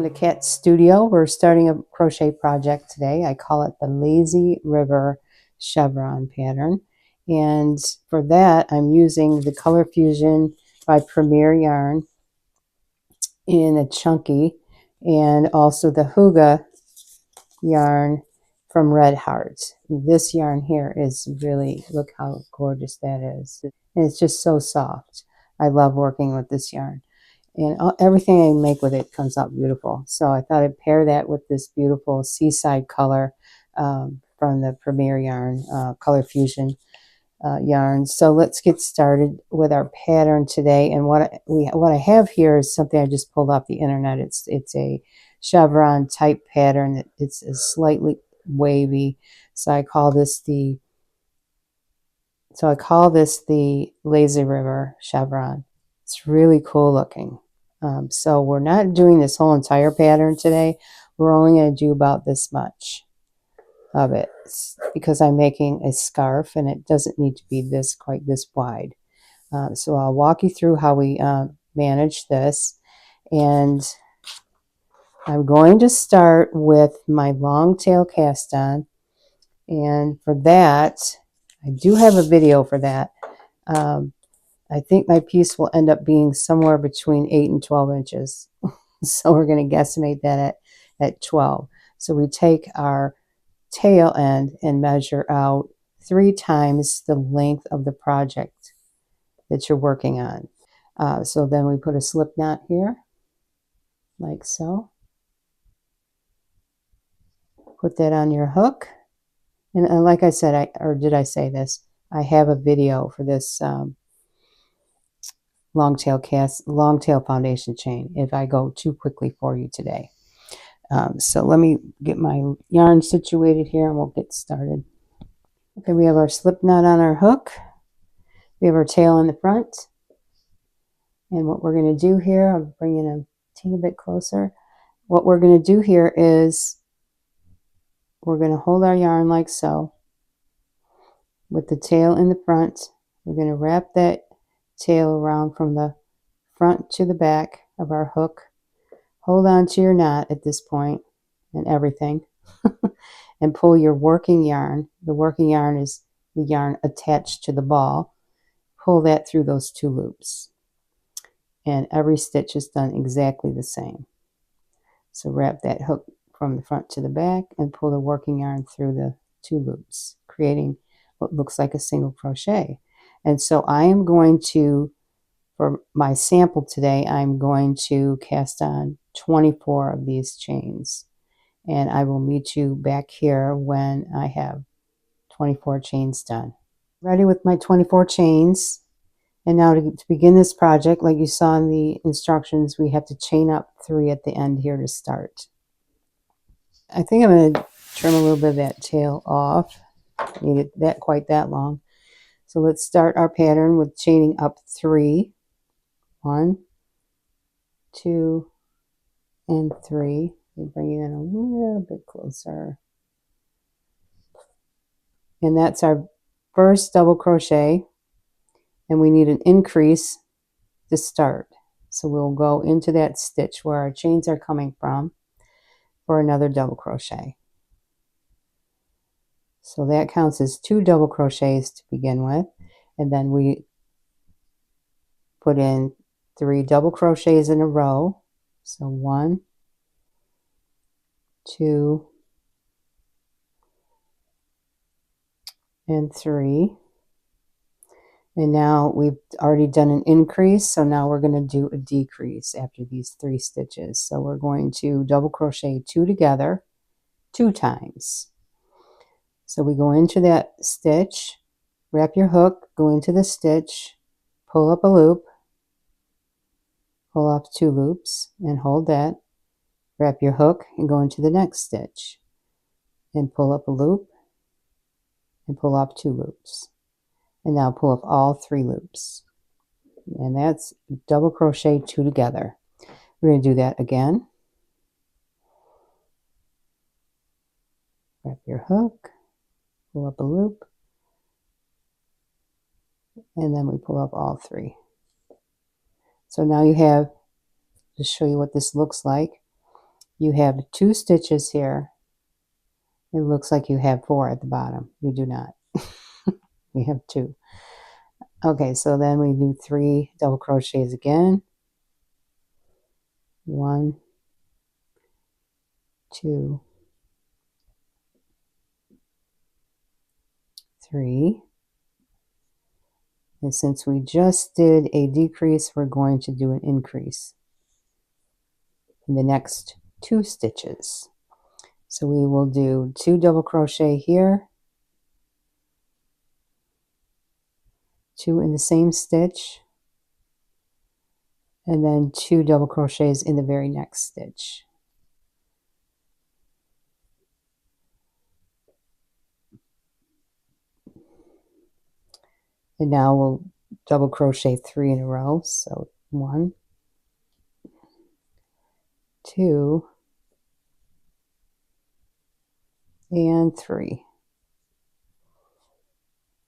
Welcome to Cat Studio. We're starting a crochet project today. I call it the Lazy River Chevron pattern. And for that, I'm using the Color Fusion by Premier Yarn in a chunky, and also the Huga yarn from Red Heart. This yarn here is really, look how gorgeous that is. And it's just so soft. I love working with this yarn. And everything I make with it comes out beautiful. So I thought I'd pair that with this beautiful seaside color from the Premier Yarn Color Fusion yarn. So let's get started with our pattern today. And what I have here is something I just pulled off the internet. It's a chevron type pattern. It's slightly wavy. So I call this the Lazy River Chevron. It's really cool looking. So we're not doing this whole entire pattern today. We're only going to do about this much of it because I'm making a scarf and it doesn't need to be quite this wide. So I'll walk you through how we manage this. And I'm going to start with my long tail cast on. And for that, I do have a video for that. I think my piece will end up being somewhere between 8 and 12 inches. So we're going to guesstimate that at 12. So we take our tail end and measure out 3 times the length of the project that you're working on. So then we put a slip knot here, like so. Put that on your hook. And like I said, or did I say this? I have a video for this long tail foundation chain if I go too quickly for you today. So let me get my yarn situated here and we'll get started. Okay, we have our slip knot on our hook. We have our tail in the front. And what we're going to do here, I'll bring it a teeny bit closer. What we're going to do here is we're going to hold our yarn like so with the tail in the front. We're going to wrap that tail around from the front to the back of our hook. Hold on to your knot at this point and everything and pull your working yarn. The working yarn is the yarn attached to the ball. Pull that through those 2 loops. And every stitch is done exactly the same. So wrap that hook from the front to the back and pull the working yarn through the 2 loops, creating what looks like a single crochet. And so I am going to, for my sample today, I'm going to cast on 24 of these chains. And I will meet you back here when I have 24 chains done. Ready with my 24 chains. And now to begin this project, like you saw in the instructions, we have to chain up 3 at the end here to start. I think I'm going to trim a little bit of that tail off. I need it quite that long. So let's start our pattern with chaining up 3. 1, 2, and 3. We bring it in a little bit closer. And that's our first double crochet. And we need an increase to start. So we'll go into that stitch where our chains are coming from for another double crochet. So that counts as 2 double crochets to begin with. And then we put in 3 double crochets in a row. So 1, 2, and 3. And now we've already done an increase, so now we're going to do a decrease after these 3 stitches. So we're going to double crochet 2 together 2 times. So we go into that stitch, wrap your hook, go into the stitch, pull up a loop, pull off 2 loops, and hold that. Wrap your hook and go into the next stitch, and pull up a loop, and pull off 2 loops. And now pull up all 3 loops. And that's double crochet 2 together. We're going to do that again. Wrap your hook, pull up a loop, and then we pull up all 3. So now you have, to show you what this looks like, you have 2 stitches here. It looks like you have 4 at the bottom. You do not. We have 2. Okay, so then we do 3 double crochets again. 1, 2, 3. And since we just did a decrease, we're going to do an increase in the next 2 stitches. So we will do 2 double crochet here, 2 in the same stitch, and then 2 double crochets in the very next stitch. And now we'll double crochet 3 in a row. So 1, 2, and 3.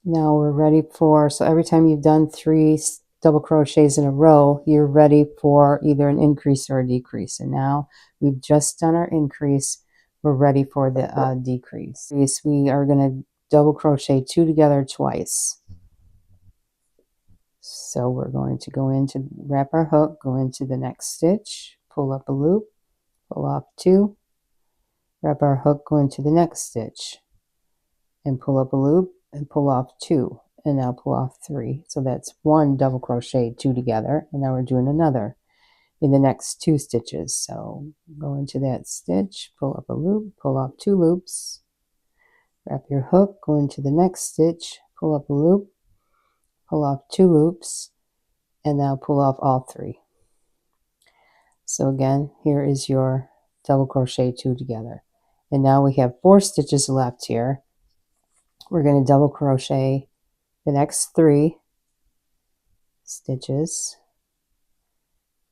Now we're ready for, so every time you've done 3 double crochets in a row, you're ready for either an increase or a decrease. And now we've just done our increase. We're ready for the decrease. We are going to double crochet 2 together twice. So we're going to go into, wrap our hook, go into the next stitch, pull up a loop, pull off 2, wrap our hook, go into the next stitch, and pull up a loop and pull off 2, and now pull off 3. So that's 1 double crochet 2 together, and now we're doing another in the next 2 stitches. So go into that stitch, pull up a loop, pull off 2 loops, wrap your hook, go into the next stitch, pull up a loop, pull off 2 loops, and now pull off all 3. So again, here is your double crochet 2 together. And now we have 4 stitches left here. We're going to double crochet the next 3 stitches.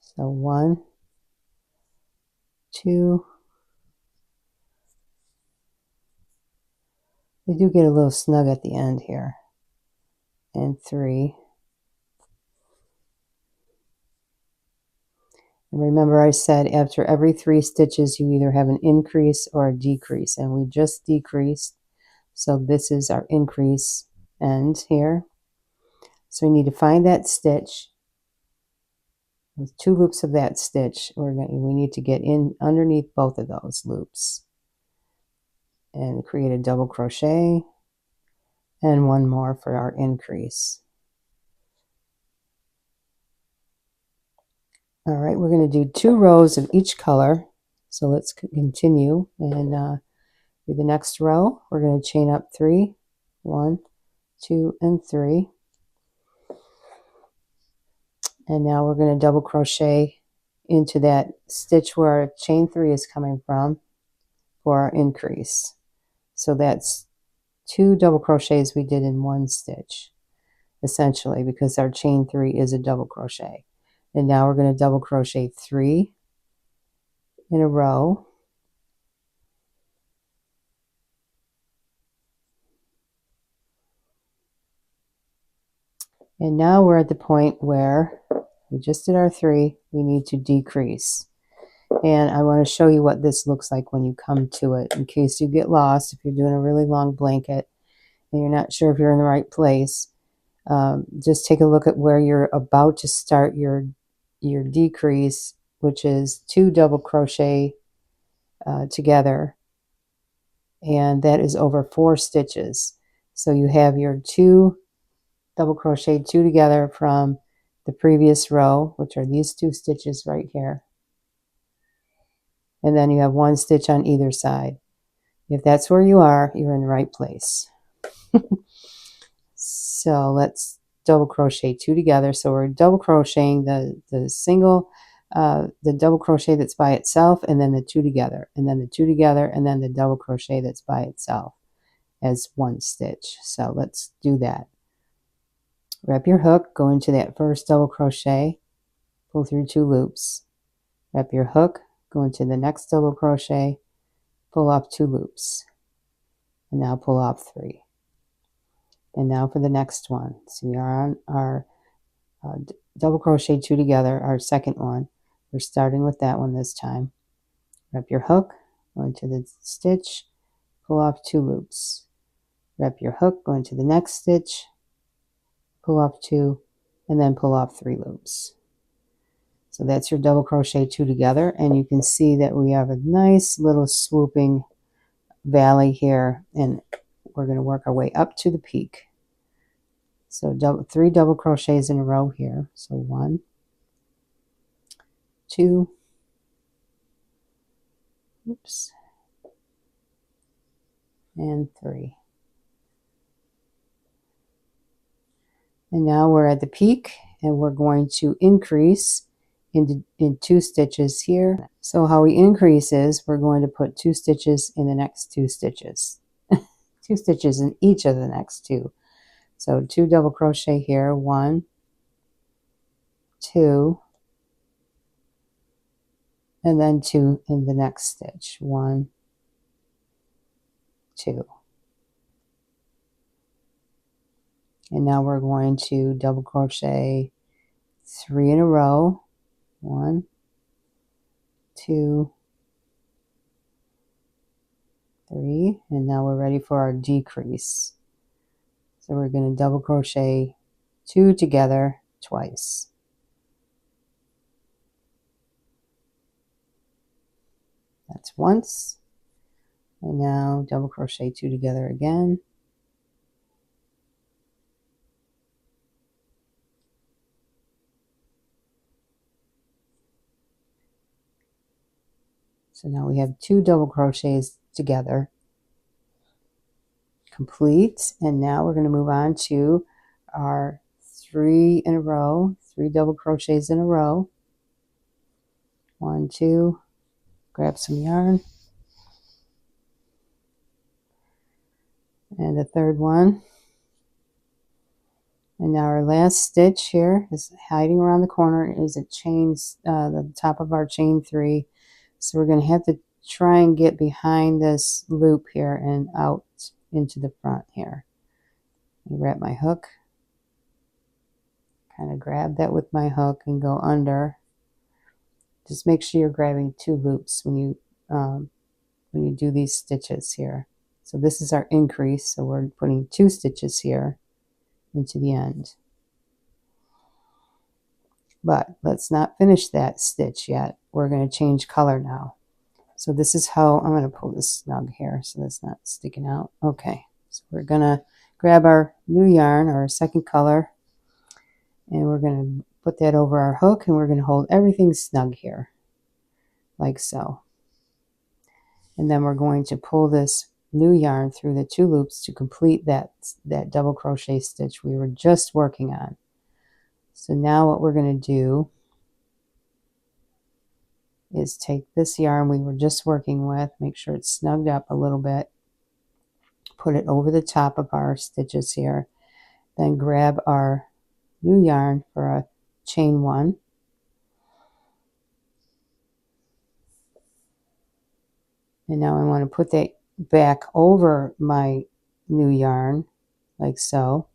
So 1, 2, we do get a little snug at the end here, and 3. And remember I said after every 3 stitches you either have an increase or a decrease, and we just decreased, so this is our increase end here. So we need to find that stitch with 2 loops of that stitch. We need to get in underneath both of those loops and create a double crochet and 1 more for our increase. All right, we're going to do 2 rows of each color. So let's continue and do the next row. We're going to chain up 3, 1, 2, and 3. And now we're going to double crochet into that stitch where our chain 3 is coming from for our increase. So that's 2 double crochets we did in 1 stitch, essentially, because our chain 3 is a double crochet. And now we're going to double crochet 3 in a row. And now we're at the point where we just did our 3, we need to decrease. And I want to show you what this looks like when you come to it, in case you get lost, if you're doing a really long blanket and you're not sure if you're in the right place. Just take a look at where you're about to start your decrease, which is 2 double crochet together, and that is over 4 stitches. So you have your 2 double crochet 2 together from the previous row, which are these 2 stitches right here, and then you have 1 stitch on either side. If that's where you are, you're in the right place. So let's double crochet 2 together. So we're double crocheting the single, the double crochet that's by itself, and then the 2 together, and then the 2 together, and then the double crochet that's by itself as 1 stitch. So let's do that. Wrap your hook, go into that first double crochet, pull through 2 loops, wrap your hook, go into the next double crochet, pull off 2 loops, and now pull off 3. And now for the next one. So we are on our double crochet 2 together, our second one. We're starting with that one this time. Wrap your hook, go into the stitch, pull off 2 loops. Wrap your hook, go into the next stitch, pull off 2, and then pull off 3 loops. So that's your double crochet 2 together, and you can see that we have a nice little swooping valley here, and we're going to work our way up to the peak. So 3 double crochets in a row here. So 1, 2, oops, and 3. And now we're at the peak, and we're going to increase in 2 stitches here. So how we increase is we're going to put 2 stitches in the next 2 stitches. 2 stitches in each of the next 2. So 2 double crochet here, 1, 2, and then 2 in the next stitch, 1, 2. And now we're going to double crochet 3 in a row, 1, 2, 3, and now we're ready for our decrease. So we're going to double crochet 2 together twice. That's once, and now double crochet 2 together again. So now we have 2 double crochets together complete, and now we're going to move on to our 3 in a row, 3 double crochets in a row. 1, 2, grab some yarn, and the third one. And now our last stitch here is hiding around the corner is a chains, the top of our chain 3. So we're going to have to try and get behind this loop here and out into the front here. I wrap my hook, kind of grab that with my hook and go under. Just make sure you're grabbing 2 loops when you do these stitches here. So this is our increase, so we're putting 2 stitches here into the end. But let's not finish that stitch yet. We're going to change color now. So this is how I'm going to pull this snug here so that's not sticking out. Okay, so we're going to grab our new yarn, our second color, and we're going to put that over our hook, and we're going to hold everything snug here, like so. And then we're going to pull this new yarn through the 2 loops to complete that double crochet stitch we were just working on. So now what we're going to do is take this yarn we were just working with, make sure it's snugged up a little bit, put it over the top of our stitches here, then grab our new yarn for a chain 1, and now I want to put that back over my new yarn like so,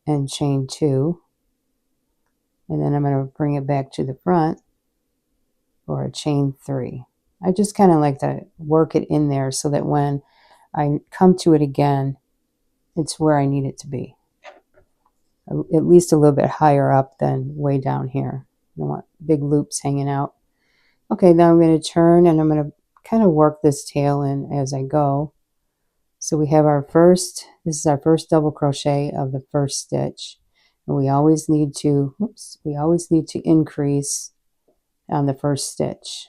and chain 2, and then I'm going to bring it back to the front for a chain 3. I just kind of like to work it in there so that when I come to it again, it's where I need it to be. At least a little bit higher up than way down here. I don't want big loops hanging out. Okay, now I'm going to turn and I'm going to kind of work this tail in as I go. So we have our first, this is our first double crochet of the first stitch. And we always need to, increase on the first stitch.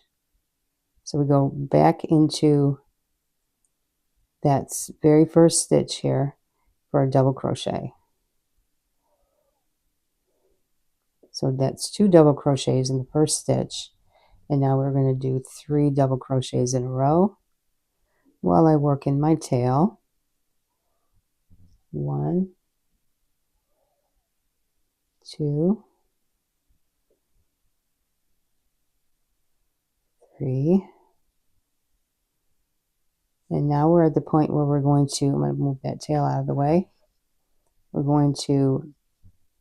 So we go back into that very first stitch here for a double crochet. So that's 2 double crochets in the first stitch. And now we're going to do 3 double crochets in a row while I work in my tail. 1, 2, 3. And now we're at the point where we're going to, I'm going to move that tail out of the way. We're going to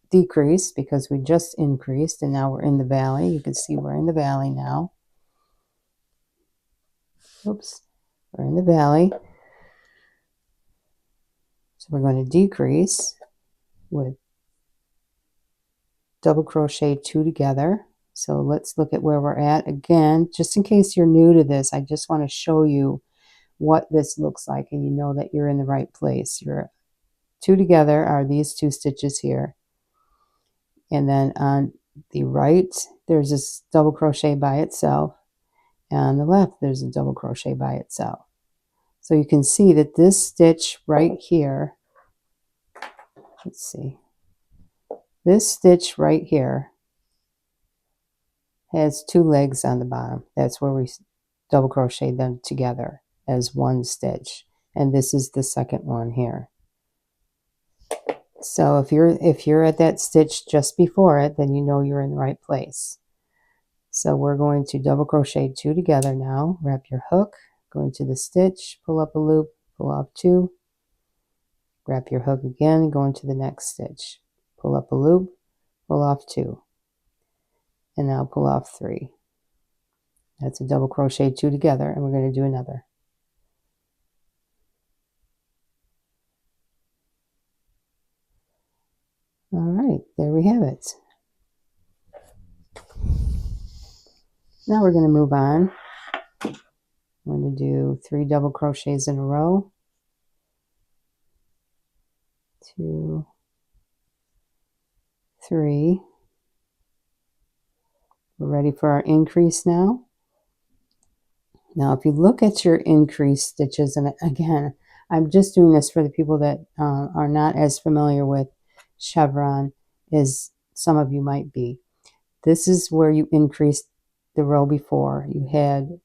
decrease because we just increased and now we're in the valley. You can see we're in the valley now. Oops, we're in the valley. So we're going to decrease with double crochet 2 together. So let's look at where we're at again. Just in case you're new to this, I just want to show you what this looks like, and you know that you're in the right place. Your 2 together are these 2 stitches here, and then on the right there's this double crochet by itself, and on the left there's a double crochet by itself. So you can see that this stitch right here, let's see, this stitch right here has 2 legs on the bottom. That's where we double crochet them together as one stitch, and this is the second one here. So if you're at that stitch just before it, then you know you're in the right place. So we're going to double crochet 2 together now. Wrap your hook, go into the stitch, pull up a loop, pull off 2, wrap your hook again, and go into the next stitch, pull up a loop, pull off 2, and now pull off 3. That's a double crochet 2 together, and we're going to do another. All right, there we have it. Now we're going to move on. I'm going to do 3 double crochets in a row. 2, 3. We're ready for our increase now. Now, if you look at your increase stitches, and again, I'm just doing this for the people that are not as familiar with Chevron as some of you might be. This is where you increased the row before. You had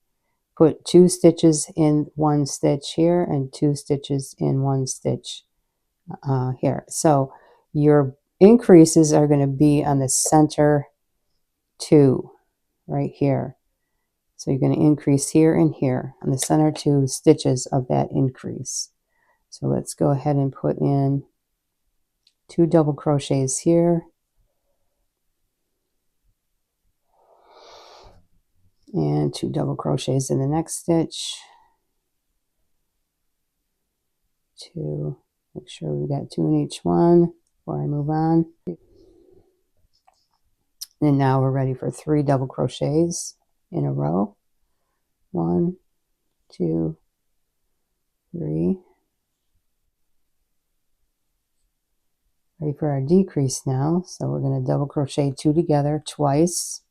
put 2 stitches in one stitch here and 2 stitches in one stitch here. So your increases are going to be on the center 2 right here. So you're going to increase here and here on the center 2 stitches of that increase. So let's go ahead and put in 2 double crochets here, and 2 double crochets in the next stitch. 2, make sure we got 2 in each one before I move on. And now we're ready for 3 double crochets in a row. 1, 2, 3. Ready for our decrease now. So we're going to double crochet 2 together twice.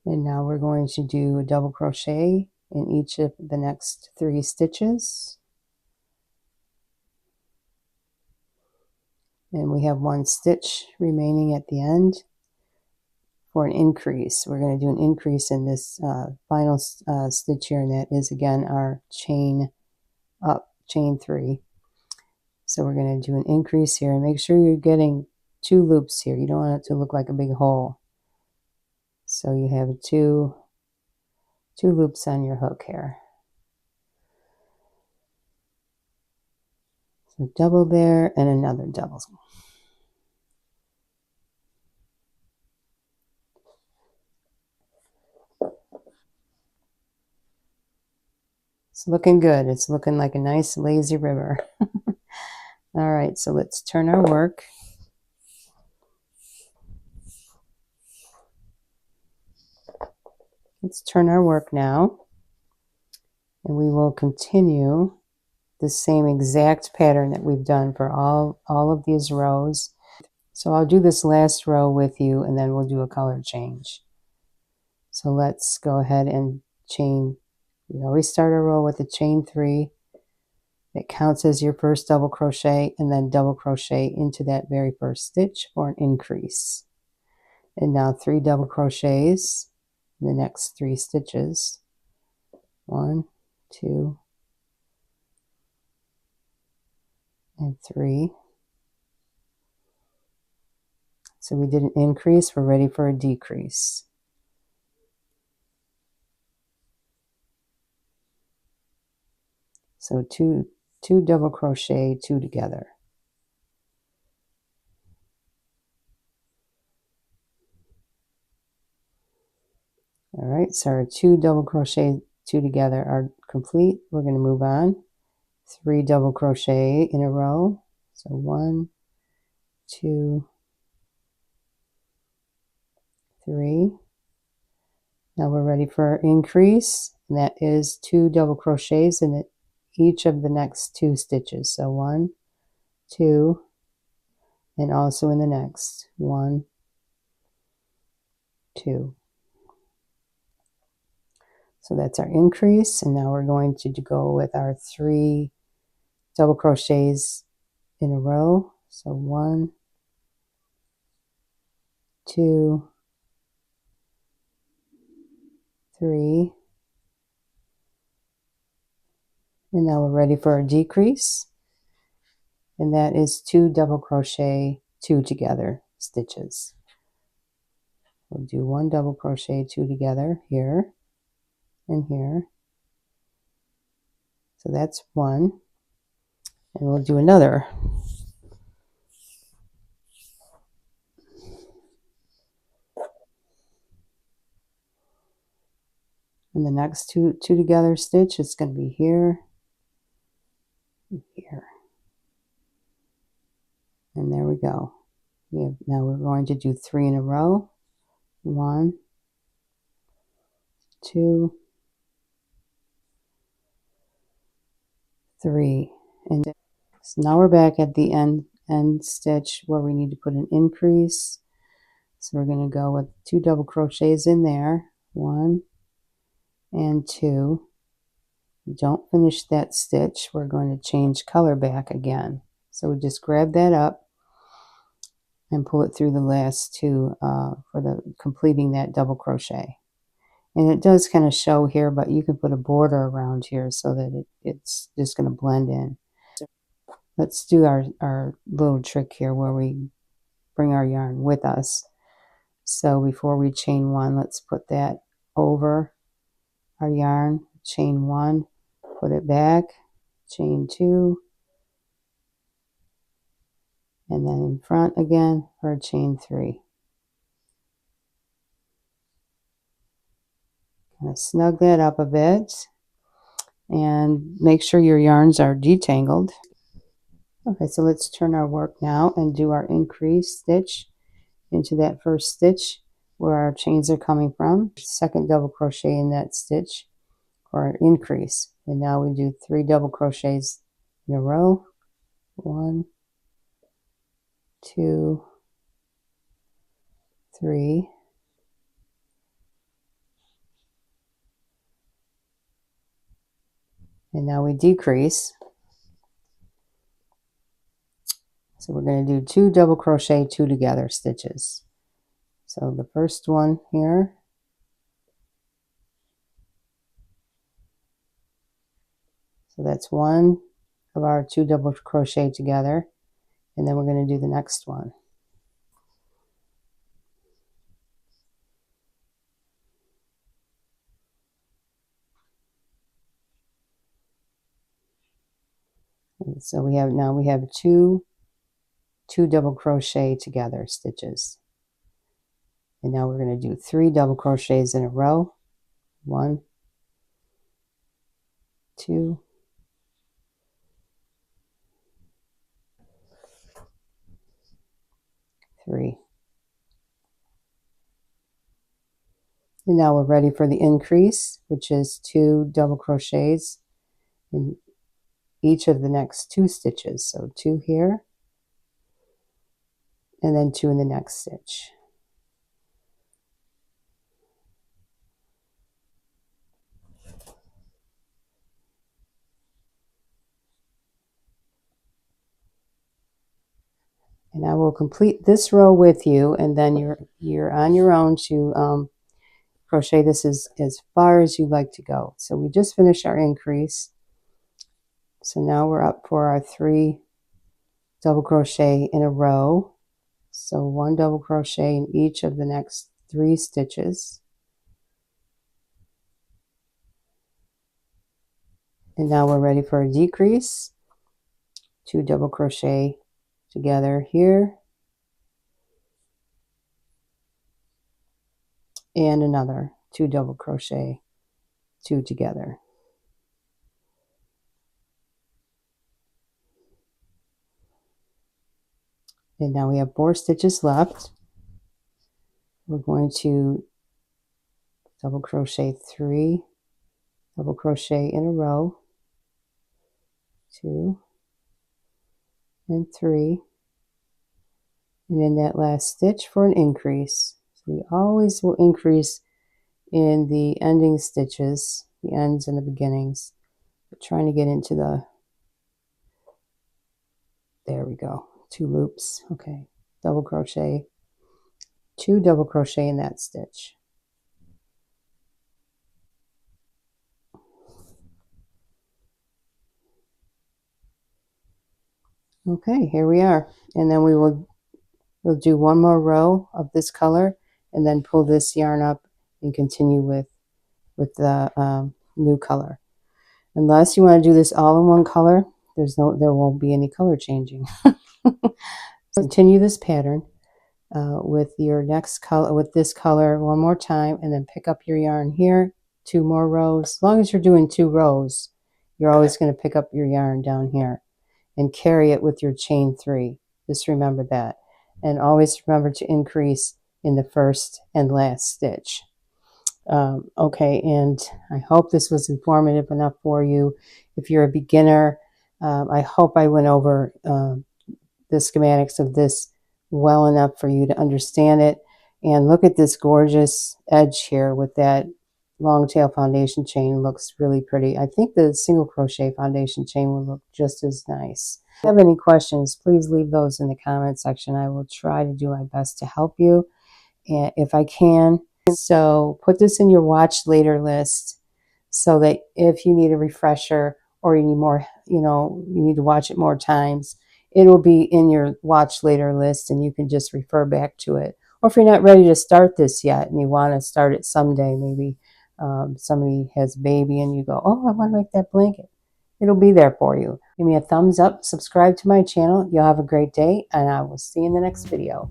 And now we're going to do a double crochet in each of the next 3 stitches. And we have 1 stitch remaining at the end for an increase. We're going to do an increase in this final stitch here, and that is again our chain up, chain 3. So we're going to do an increase here, and make sure you're getting 2 loops here. You don't want it to look like a big hole. So you have 2 loops on your hook here. So double there and another double. It's looking good. It's looking like a nice lazy river. All right, so let's turn our work. Let's turn our work now, and we will continue the same exact pattern that we've done for all of these rows. So I'll do this last row with you, and then we'll do a color change. So let's go ahead and chain. We always start our row with a chain 3. It counts as your first double crochet, and then double crochet into that very first stitch for an increase. And now 3 double crochets in the next 3 stitches. 1, 2, and 3. So we did an increase. We're ready for a decrease. So two double crochet, two together. All right, so our two double crochet, two together are complete. We're going to move on. 3 double crochet in a row. So 1, 2, 3. Now we're ready for our increase, and that is 2 double crochets in each of the next 2 stitches. So 1, 2, and also in the next 1, 2. So that's our increase, and now we're going to go with our 3 double crochets in a row. So 1, 2, 3, and now we're ready for our decrease, and that is 2 double crochet, 2 together stitches. We'll do 1 double crochet, 2 together here and here. So that's 1, and we'll do another. And the next two together stitch is going to be here and here. And there we go. Now we're going to do 3 in a row. 1, 2, 3. And so now we're back at the end stitch where we need to put an increase. So we're going to go with 2 double crochets in there. 1 and 2. Don't finish that stitch. We're going to change color back again. So we just grab that up and pull it through the last 2 for the completing that double crochet. And it does kind of show here, but you can put a border around here so that it's just going to blend in. Let's do our little trick here where we bring our yarn with us. So before we chain 1, let's put that over our yarn, chain 1, put it back, chain 2, and then in front again for chain 3. Kind of snug that up a bit and make sure your yarns are detangled. Okay, so let's turn our work now and do our increase stitch into that first stitch where our chains are coming from. Second double crochet in that stitch for our increase. And now we do 3 double crochets in a row. 1, 2, 3. And now we decrease. So we're going to do 2 double crochet, 2 together stitches. So the first one here, so that's 1 of our 2 double crochet together, and then we're going to do the next one. And so we have 2 double crochet together stitches, and now we're going to do 3 double crochets in a row. 1, 2, 3. And now we're ready for the increase, which is 2 double crochets in each of the next 2 stitches. So 2 here, and then 2 in the next stitch. And I will complete this row with you, and then you're on your own to crochet this as far as you like to go. So we just finished our increase. So now we're up for our 3 double crochet in a row. So 1 double crochet in each of the next 3 stitches. And now we're ready for a decrease. 2 double crochet together here, and another 2 double crochet, 2 together. And now we have 4 stitches left. We're going to double crochet 3, double crochet in a row, 2 and 3, and in that last stitch for an increase. So we always will increase in the ending stitches, the ends and the beginnings. We're trying to get into the, there we go, 2 loops. Okay, double crochet, 2 double crochet in that stitch. Okay, here we are. And then we'll do one more row of this color and then pull this yarn up and continue with the new color. Unless you want to do this all in one color, there won't be any color changing. Continue this pattern with your next color, with this color one more time, and then pick up your yarn here, 2 more rows. As long as you're doing 2 rows, you're always going to pick up your yarn down here and carry it with your chain 3. Just remember that. And always remember to increase in the first and last stitch. Okay, and I hope this was informative enough for you. If you're a beginner, I hope I went over the schematics of this well enough for you to understand it. And look at this gorgeous edge here with that long tail foundation chain. Looks really pretty. I think the single crochet foundation chain will look just as nice. If you have any questions, please leave those in the comment section. I will try to do my best to help you, and if I can. So put this in your watch later list so that if you need a refresher or you need more, you need to watch it more times, it will be in your watch later list and you can just refer back to it. Or if you're not ready to start this yet and you want to start it someday, maybe somebody has a baby and you go, oh, I want to make that blanket. It'll be there for you. Give me a thumbs up, subscribe to my channel. You'll have a great day, and I will see you in the next video.